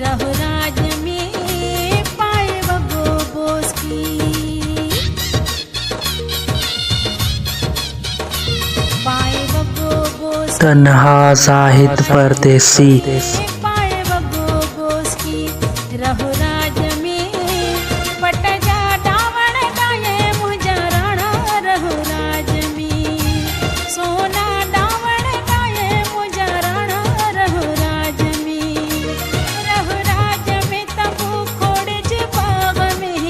रहो राज में पाए वगो बोस की। पाए वगो बोस तन्हा साहित्य परदेसी। पाए वगो बोस की रहो राज में पट जा डावण गाये मुझा राणा रहो राज में सोना डावण गाये मुझा राणा रहो राज में तंबू खोड़ बाग में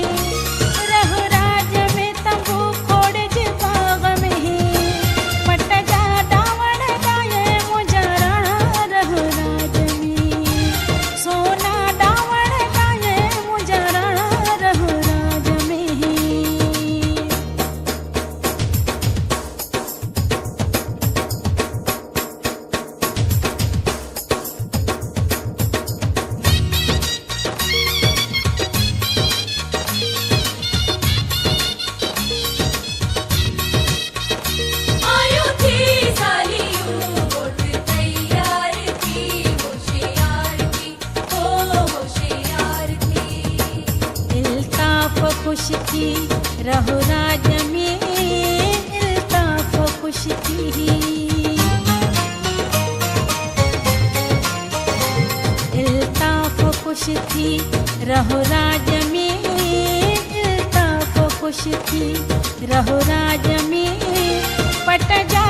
रहो राज में तंबू खोड़ बाग में पट जा डावण गाये मुझा राणा रहो राज में सोना डावण गाये मुझा राणा रहो राज में। आयु थी सालियों वोट तैयार थी होशियार थी ओ होशियार थी। इल्ताफ खुश थी रहो राज में इल्ताफ खुश थी। इल्ताफ खुश थी रहो राज में इल्ताफ खुश थी रहो राज में पट जा